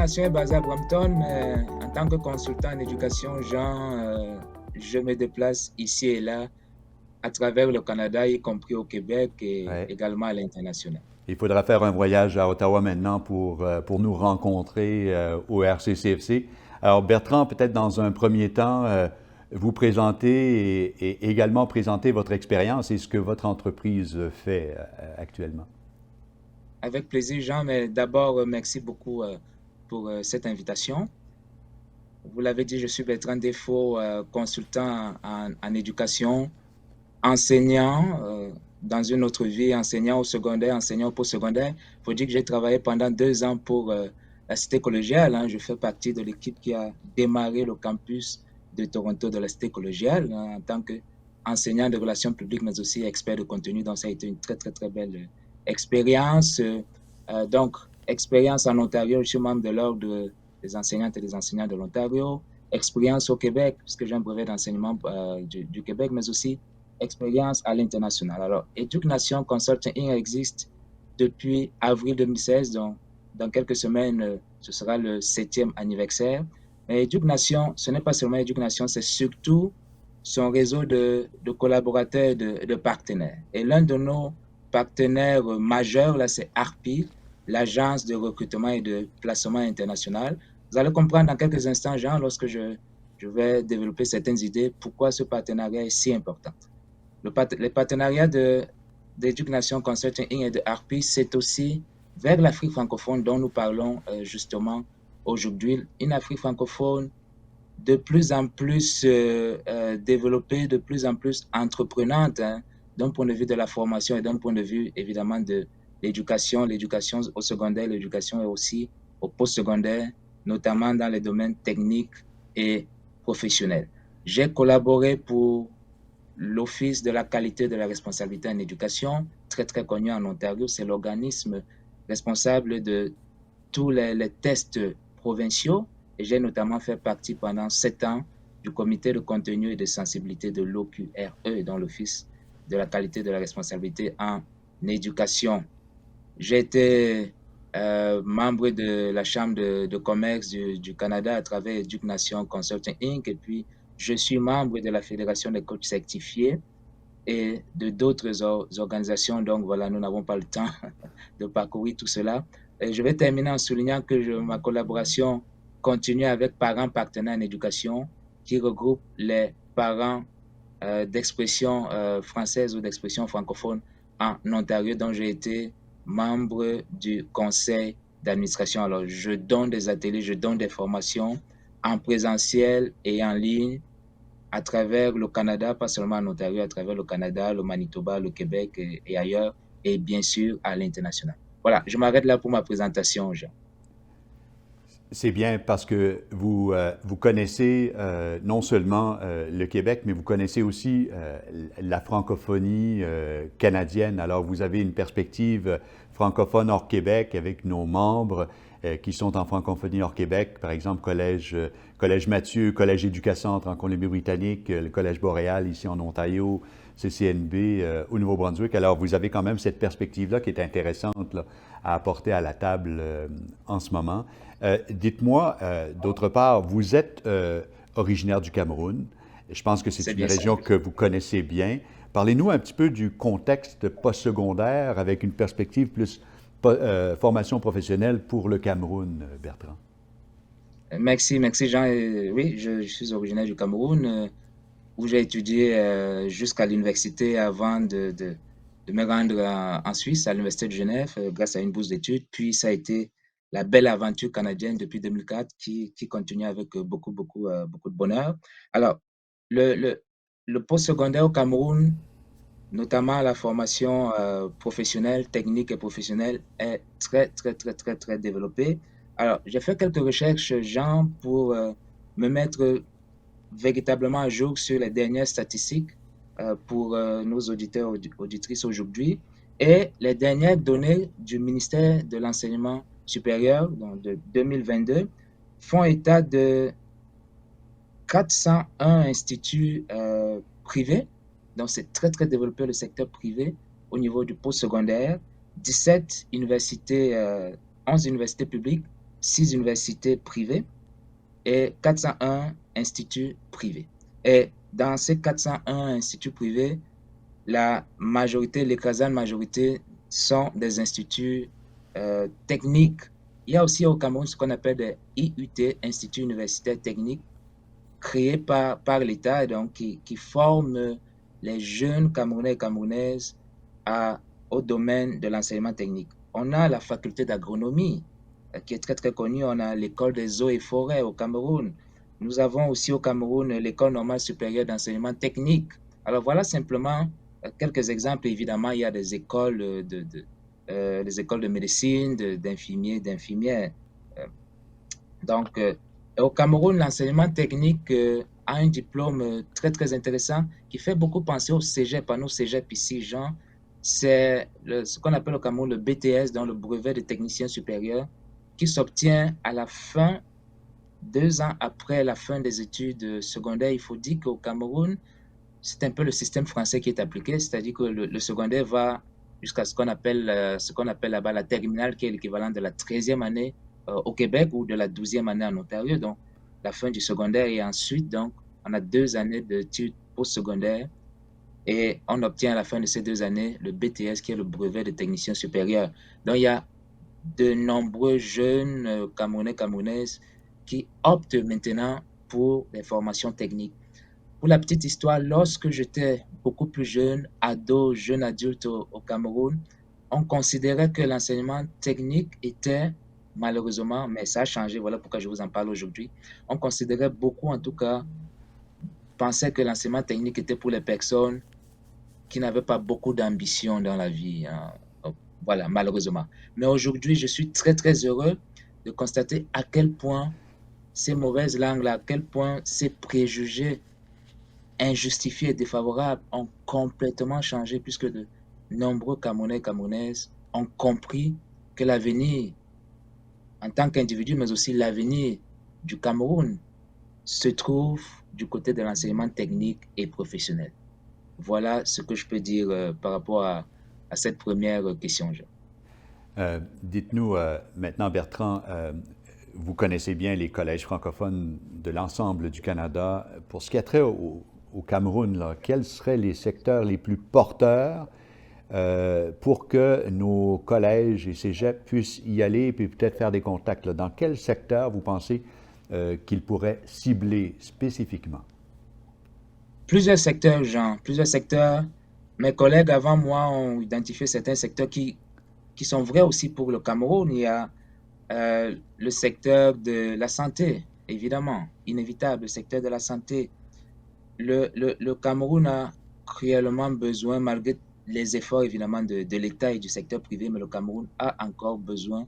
Nation est basée à Brampton, mais en tant que consultant en éducation, je me déplace ici et là à travers le Canada, y compris au Québec et Ouais. également à l'international. Il faudra faire un voyage à Ottawa maintenant pour nous rencontrer au RCCFC. Alors Bertrand, peut-être dans un premier temps, vous présenter et également présenter votre expérience et ce que votre entreprise fait actuellement. Avec plaisir, Jean, mais d'abord, merci beaucoup pour cette invitation. Vous l'avez dit, je suis Bertrand Défaut, consultant en éducation, enseignant dans une autre vie, enseignant au secondaire, enseignant au postsecondaire. Il faut dire que j'ai travaillé pendant 2 ans pour la cité collégiale, hein. Je fais partie de l'équipe qui a démarré le campus de Toronto de la cité collégiale, hein, en tant qu'enseignant de relations publiques, mais aussi expert de contenu. Donc, ça a été une très, très, très belle expérience. Donc, expérience en Ontario, je suis membre de l'Ordre des enseignantes et des enseignants de l'Ontario. Expérience au Québec, puisque j'ai un brevet d'enseignement du Québec, mais aussi expérience à l'international. Alors, EducNation Consulting Inc. existe depuis avril 2016, donc dans quelques semaines, ce sera le 7e anniversaire. Mais EducNation, ce n'est pas seulement EducNation, c'est surtout son réseau de collaborateurs, de partenaires. Et l'un de nos partenaires majeurs, là, c'est ARPI, l'agence de recrutement et de placement international. Vous allez comprendre dans quelques instants, Jean, lorsque je vais développer certaines idées, pourquoi ce partenariat est si important. Les partenariats d'Éducation Consulting Inc. et de ARPI, c'est aussi vers l'Afrique francophone dont nous parlons justement aujourd'hui. Une Afrique francophone de plus en plus développée, de plus en plus entreprenante, hein, d'un point de vue de la formation et d'un point de vue évidemment de l'éducation au secondaire, l'éducation aussi au postsecondaire, notamment dans les domaines techniques et professionnels. J'ai collaboré pour l'Office de la qualité de la responsabilité en éducation, très très connu en Ontario. C'est l'organisme responsable de tous les tests provinciaux. Et j'ai notamment fait partie pendant 7 ans du comité de contenu et de sensibilité de l'OQRE, dans l'Office de la qualité de la responsabilité en éducation. J'ai été membre de la Chambre de commerce du Canada à travers EducNation Consulting Inc. Et puis, je suis membre de la Fédération des coachs certifiés et de d'autres organisations. Donc voilà, nous n'avons pas le temps de parcourir tout cela. Et je vais terminer en soulignant que ma collaboration continue avec Parents Partenaires en Éducation, qui regroupe les parents d'expression française ou d'expression francophone en Ontario, dont j'ai été membre du conseil d'administration. Alors, je donne des ateliers, je donne des formations en présentiel et en ligne à travers le Canada, pas seulement en Ontario, à travers le Canada, le Manitoba, le Québec et ailleurs, et bien sûr à l'international. Voilà, je m'arrête là pour ma présentation, Jean. C'est bien parce que vous connaissez non seulement le Québec, mais vous connaissez aussi la francophonie canadienne. Alors, vous avez une perspective francophone hors Québec avec nos membres qui sont en francophonie hors Québec, par exemple Collège Mathieu, Collège Éducacentre en Colombie-Britannique, le Collège Boréal ici en Ontario, CCNB au Nouveau-Brunswick. Alors, vous avez quand même cette perspective-là qui est intéressante là, à apporter à la table en ce moment. Dites-moi, d'autre part, vous êtes originaire du Cameroun. Je pense que C'est c'est une bien ça. région que vous connaissez bien. Parlez-nous un petit peu du contexte postsecondaire avec une perspective plus formation professionnelle pour le Cameroun, Bertrand. Merci, merci Jean. Oui, je suis originaire du Cameroun, où j'ai étudié jusqu'à l'université avant de me rendre en Suisse, à l'Université de Genève, grâce à une bourse d'études. Puis ça a été la belle aventure canadienne depuis 2004 qui continue avec beaucoup, beaucoup, beaucoup de bonheur. Alors, le, le, le postsecondaire au Cameroun, notamment la formation professionnelle, technique et professionnelle, est très, très, très, très, très développée. Alors, j'ai fait quelques recherches, Jean, pour me mettre véritablement à jour sur les dernières statistiques pour nos auditeurs auditrices aujourd'hui. Et les dernières données du ministère de l'Enseignement supérieur, donc de 2022, font état de 401 instituts privés. Donc, c'est très, très développé le secteur privé au niveau du postsecondaire. 17 universités, 11 universités publiques, 6 universités privées et 401 instituts privés. Et dans ces 401 instituts privés, la majorité, l'écrasante majorité sont des instituts techniques. Il y a aussi au Cameroun ce qu'on appelle des IUT, Instituts universitaires techniques, créés par l'État, donc qui forment les jeunes Camerounais et Camerounaises à, au domaine de l'enseignement technique. On a la faculté d'agronomie, qui est très très connue. On a l'école des eaux et forêts au Cameroun. Nous avons aussi au Cameroun l'école normale supérieure d'enseignement technique. Alors voilà simplement quelques exemples. Évidemment, il y a des écoles des écoles de médecine, d'infirmiers, d'infirmières. Euh, donc, au Cameroun, l'enseignement technique a un diplôme très, très intéressant qui fait beaucoup penser au cégep, à nos cégeps ici, Jean. C'est ce qu'on appelle au Cameroun le BTS, dans le brevet de technicien supérieur, qui s'obtient à la fin, 2 ans après la fin des études secondaires. Il faut dire qu'au Cameroun, c'est un peu le système français qui est appliqué, c'est-à-dire que le secondaire va jusqu'à ce qu'on appelle là-bas la terminale, qui est l'équivalent de la 13e année au Québec ou de la 12e année en Ontario. Donc, la fin du secondaire et ensuite, donc, on a 2 années d'études postsecondaires et on obtient à la fin de ces 2 années le BTS, qui est le brevet de technicien supérieur. Donc, il y a de nombreux jeunes Camerounais, Camerounaises qui optent maintenant pour des formations techniques. Pour la petite histoire, lorsque j'étais beaucoup plus jeune, ado, jeune adulte au Cameroun, on considérait que l'enseignement technique était, malheureusement, mais ça a changé, voilà pourquoi je vous en parle aujourd'hui, on considérait beaucoup, en tout cas, pensait que l'enseignement technique était pour les personnes qui n'avaient pas beaucoup d'ambition dans la vie, hein. Voilà, malheureusement. Mais aujourd'hui, je suis très, très heureux de constater à quel point ces mauvaises langues-là, à quel point ces préjugés injustifiés et défavorables ont complètement changé, puisque de nombreux Camerounais et Camerounaises ont compris que l'avenir, en tant qu'individu, mais aussi l'avenir du Cameroun, se trouve du côté de l'enseignement technique et professionnel. Voilà ce que je peux dire par rapport à cette première question, Jean. Dites-nous maintenant, Bertrand, vous connaissez bien les collèges francophones de l'ensemble du Canada. Pour ce qui a trait au Cameroun, là, quels seraient les secteurs les plus porteurs pour que nos collèges et cégeps puissent y aller et peut-être faire des contacts, là? Dans quel secteur vous pensez qu'ils pourraient cibler spécifiquement? Plusieurs secteurs, Jean, plusieurs secteurs. Mes collègues avant moi ont identifié certains secteurs qui sont vrais aussi pour le Cameroun. Il y a le secteur de la santé, évidemment, inévitable, le secteur de la santé. Le Cameroun a cruellement besoin, malgré les efforts évidemment de l'État et du secteur privé, mais le Cameroun a encore besoin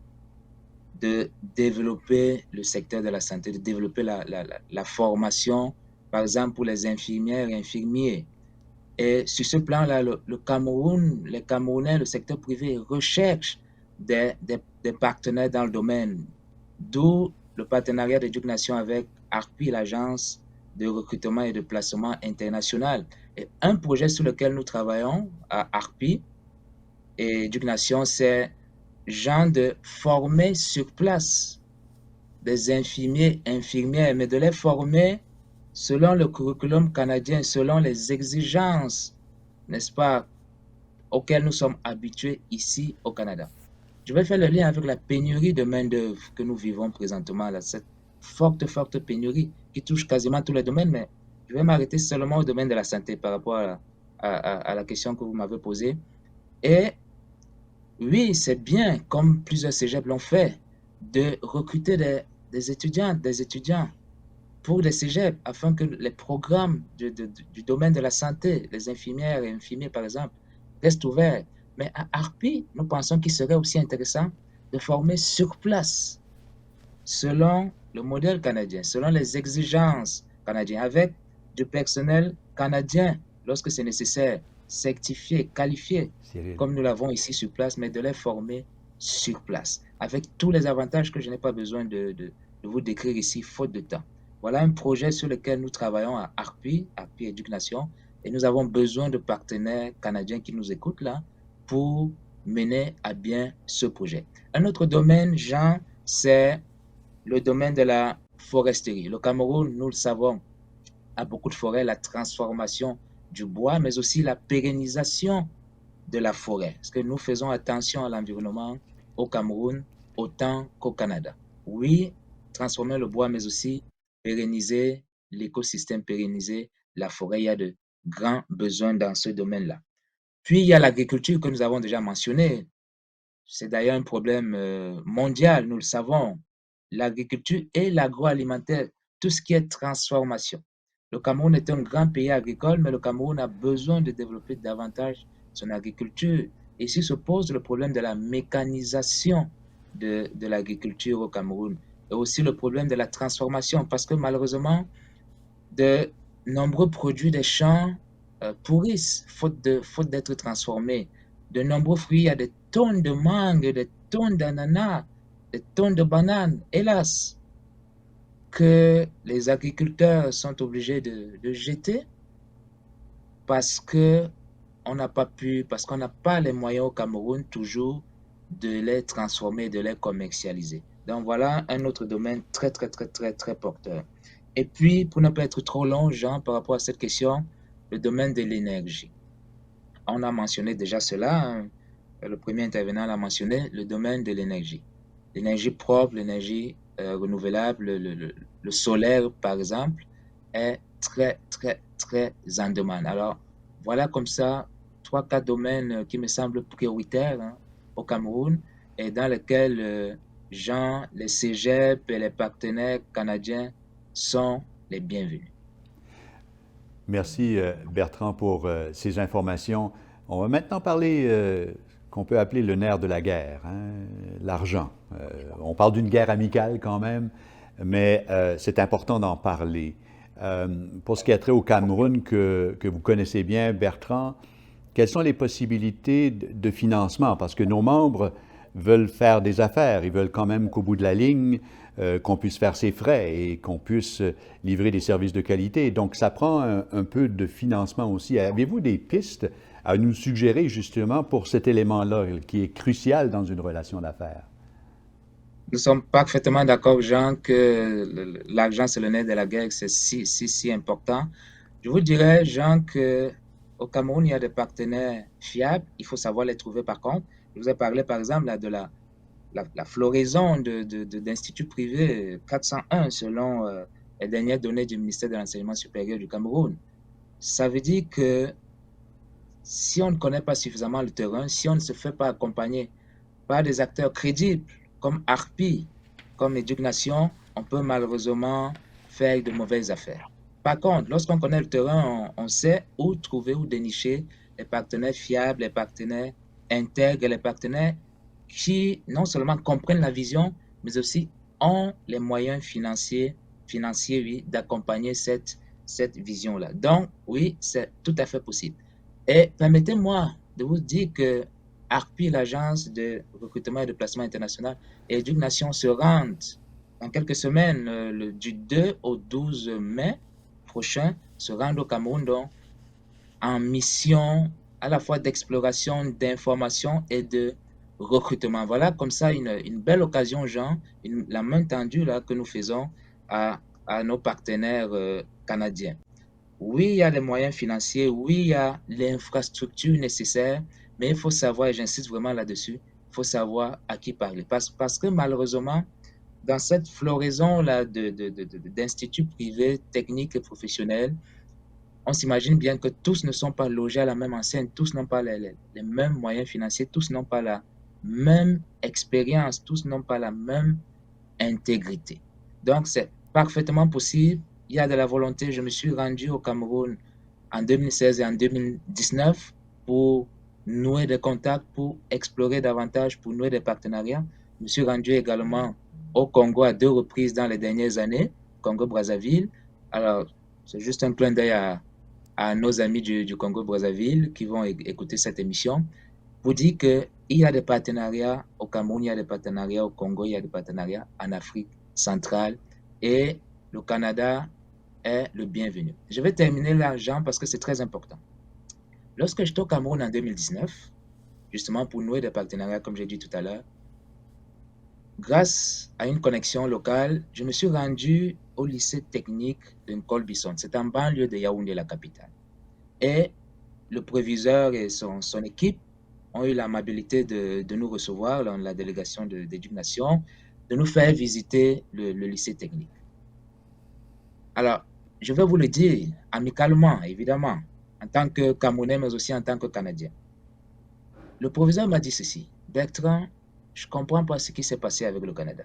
de développer le secteur de la santé, de développer la formation, par exemple pour les infirmières et infirmiers. Et sur ce plan-là, le Cameroun, les Camerounais, le secteur privé recherche des partenaires dans le domaine, d'où le partenariat d'éducation avec ARPI, l'agence de recrutement et de placement international. Et un projet sur lequel nous travaillons à ARPI et éducation, c'est genre de former sur place des infirmiers, infirmières, mais de les former selon le curriculum canadien, selon les exigences, n'est-ce pas, auxquelles nous sommes habitués ici au Canada. Je vais faire le lien avec la pénurie de main-d'œuvre que nous vivons présentement, là, cette forte, forte pénurie qui touche quasiment tous les domaines, mais je vais m'arrêter seulement au domaine de la santé par rapport à la question que vous m'avez posée. Et oui, c'est bien, comme plusieurs cégeps l'ont fait, de recruter des étudiants pour les cégeps afin que les programmes du domaine de la santé, les infirmières et infirmiers par exemple, restent ouverts. Mais à ARPI, nous pensons qu'il serait aussi intéressant de former sur place, selon le modèle canadien, selon les exigences canadiennes, avec du personnel canadien lorsque c'est nécessaire, certifié, qualifié, Cyril. comme nous l'avons ici sur place, mais de les former sur place, avec tous les avantages que je n'ai pas besoin de vous décrire ici, faute de temps. Voilà un projet sur lequel nous travaillons à ARPI, ARPI Éducation, et nous avons besoin de partenaires canadiens qui nous écoutent là pour mener à bien ce projet. Un autre domaine, Jean, c'est le domaine de la foresterie. Le Cameroun, nous le savons, a beaucoup de forêts, la transformation du bois, mais aussi la pérennisation de la forêt. Parce que nous faisons attention à l'environnement au Cameroun autant qu'au Canada. Oui, transformer le bois, mais aussi pérenniser l'écosystème, pérenniser la forêt. Il y a de grands besoins dans ce domaine-là. Puis, il y a l'agriculture que nous avons déjà mentionné. C'est d'ailleurs un problème mondial, nous le savons. L'agriculture et l'agroalimentaire, tout ce qui est transformation. Le Cameroun est un grand pays agricole, mais le Cameroun a besoin de développer davantage son agriculture. Et ici se pose le problème de la mécanisation de l'agriculture au Cameroun. Et aussi le problème de la transformation, parce que malheureusement, de nombreux produits des champs pourrissent, faute d'être transformés. De nombreux fruits, il y a des tonnes de mangues, des tonnes d'ananas, des tonnes de bananes, hélas, que les agriculteurs sont obligés de jeter parce que parce qu'on n'a pas les moyens au Cameroun toujours de les transformer, de les commercialiser. Donc voilà un autre domaine très, très, très, très, très porteur. Et puis, pour ne pas être trop long, Jean, par rapport à cette question, le domaine de l'énergie. On a mentionné déjà cela, hein. Le premier intervenant l'a mentionné, le domaine de l'énergie. L'énergie propre, l'énergie renouvelable, le solaire, par exemple, est très, très, très en demande. Alors, voilà comme ça, trois, quatre domaines qui me semblent prioritaires, hein, au Cameroun et dans lesquels, Jean, les cégeps et les partenaires canadiens sont les bienvenus. Merci, Bertrand, pour ces informations. On va maintenant parler qu'on peut appeler le nerf de la guerre, hein, l'argent. On parle d'une guerre amicale quand même, mais c'est important d'en parler. Pour ce qui a trait au Cameroun que vous connaissez bien, Bertrand, quelles sont les possibilités de financement? Parce que nos membres veulent faire des affaires, ils veulent quand même qu'au bout de la ligne, qu'on puisse faire ses frais et qu'on puisse livrer des services de qualité. Donc, ça prend un peu de financement aussi. Avez-vous des pistes à nous suggérer justement pour cet élément-là qui est crucial dans une relation d'affaires? Nous sommes parfaitement d'accord, Jean, que l'argent, c'est le nerf de la guerre, c'est si, si, si important. Je vous dirais, Jean, que au Cameroun, il y a des partenaires fiables. Il faut savoir les trouver par contre. Je vous ai parlé, par exemple, là, de la floraison d'instituts privés, 401 selon les dernières données du ministère de l'Enseignement supérieur du Cameroun. Ça veut dire que si on ne connaît pas suffisamment le terrain, si on ne se fait pas accompagner par des acteurs crédibles comme Harpi, comme Éducation, on peut malheureusement faire de mauvaises affaires. Par contre, lorsqu'on connaît le terrain, on sait où trouver, où dénicher les partenaires fiables, les partenaires intègres, les partenaires qui non seulement comprennent la vision, mais aussi ont les moyens financiers oui, d'accompagner cette vision-là. Donc, oui, c'est tout à fait possible. Et permettez-moi de vous dire que Harpi, l'agence de recrutement et de placement international, et Éducation se rendent en quelques semaines, du 2 au 12 mai prochain, se rendent au Cameroun donc, en mission à la fois d'exploration, d'information et de recrutement. Voilà comme ça une belle occasion, Jean, la main tendue là, que nous faisons à nos partenaires canadiens. Oui, il y a les moyens financiers, oui, il y a l'infrastructure nécessaire, mais il faut savoir, et j'insiste vraiment là-dessus, il faut savoir à qui parler. Parce que malheureusement, dans cette floraison-là d'instituts privés, techniques et professionnels, on s'imagine bien que tous ne sont pas logés à la même enseigne, tous n'ont pas les mêmes moyens financiers, tous n'ont pas la même expérience, tous n'ont pas la même intégrité. Donc, c'est parfaitement possible. Il y a de la volonté. Je me suis rendu au Cameroun en 2016 et en 2019 pour nouer des contacts, pour explorer davantage, pour nouer des partenariats. Je me suis rendu également au Congo à deux reprises dans les dernières années, Congo-Brazzaville. Alors, c'est juste un clin d'œil à nos amis du Congo-Brazzaville qui vont écouter cette émission pour dire qu'il y a des partenariats au Cameroun, il y a des partenariats au Congo, il y a des partenariats en Afrique centrale et le Canada est le bienvenu. Je vais terminer là, Jean, parce que c'est très important. Lorsque j'étais au Cameroun en 2019, justement pour nouer des partenariats, comme j'ai dit tout à l'heure, Grâce à une connexion locale, je me suis rendu au lycée technique de N'Kolbison. C'est en banlieue de Yaoundé, la capitale. Et le proviseur et son équipe ont eu l'amabilité de nous recevoir dans la délégation d'éducation, de nous faire visiter le lycée technique. Alors, je vais vous le dire amicalement, évidemment, en tant que Camerounais, mais aussi en tant que Canadien. Le proviseur m'a dit ceci: Bertrand, je ne comprends pas ce qui s'est passé avec le Canada.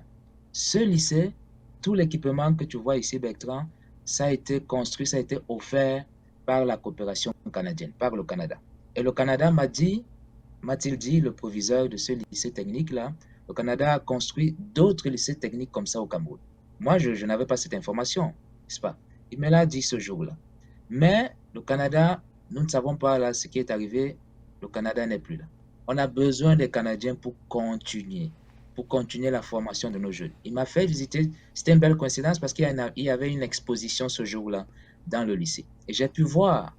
Ce lycée, tout l'équipement que tu vois ici, Bertrand, ça a été construit, ça a été offert par la coopération canadienne, par le Canada. Et le Canada m'a-t-il dit, le proviseur de ce lycée technique-là, le Canada a construit d'autres lycées techniques comme ça au Cameroun. Moi, je n'avais pas cette information, n'est-ce pas? Il me l'a dit ce jour-là. Mais le Canada, nous ne savons pas là ce qui est arrivé. Le Canada n'est plus là. On a besoin des Canadiens pour continuer la formation de nos jeunes. Il m'a fait visiter, c'était une belle coïncidence parce qu'il y avait une exposition ce jour-là dans le lycée. Et j'ai pu voir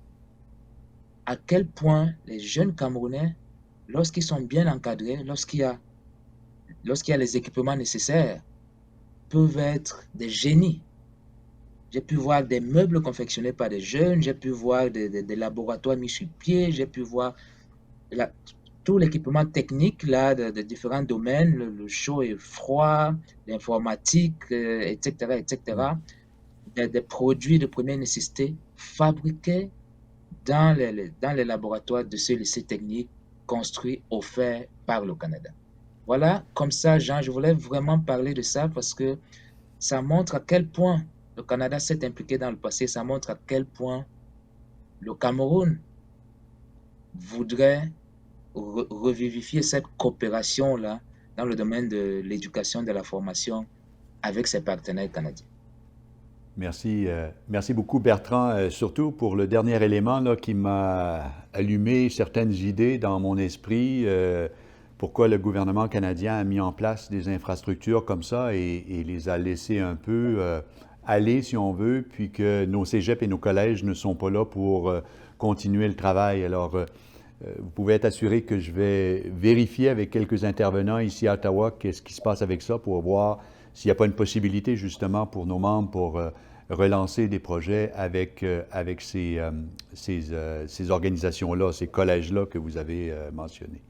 à quel point les jeunes Camerounais, lorsqu'ils sont bien encadrés, lorsqu'il y a les équipements nécessaires, peuvent être des génies. J'ai pu voir des meubles confectionnés par des jeunes, j'ai pu voir des laboratoires mis sur pied, j'ai pu voir la- tout l'équipement technique là, de différents domaines, le chaud et froid, l'informatique, etc., Mm. etc., des produits de première nécessité fabriqués dans les laboratoires de ce lycée technique construit, offert par le Canada. Voilà, comme ça, Jean, je voulais vraiment parler de ça parce que ça montre à quel point le Canada s'est impliqué dans le passé, ça montre à quel point le Cameroun voudrait revivifier cette coopération-là dans le domaine de l'éducation, de la formation avec ses partenaires canadiens. Merci, merci beaucoup Bertrand, surtout pour le dernier élément là, qui m'a allumé certaines idées dans mon esprit. Pourquoi le gouvernement canadien a mis en place des infrastructures comme ça et les a laissés un peu aller, si on veut, puis que nos cégeps et nos collèges ne sont pas là pour continuer le travail. Alors, vous pouvez être assuré que je vais vérifier avec quelques intervenants ici à Ottawa qu'est-ce qui se passe avec ça pour voir s'il n'y a pas une possibilité justement pour nos membres pour relancer des projets avec ces organisations-là, ces collèges-là que vous avez mentionnés.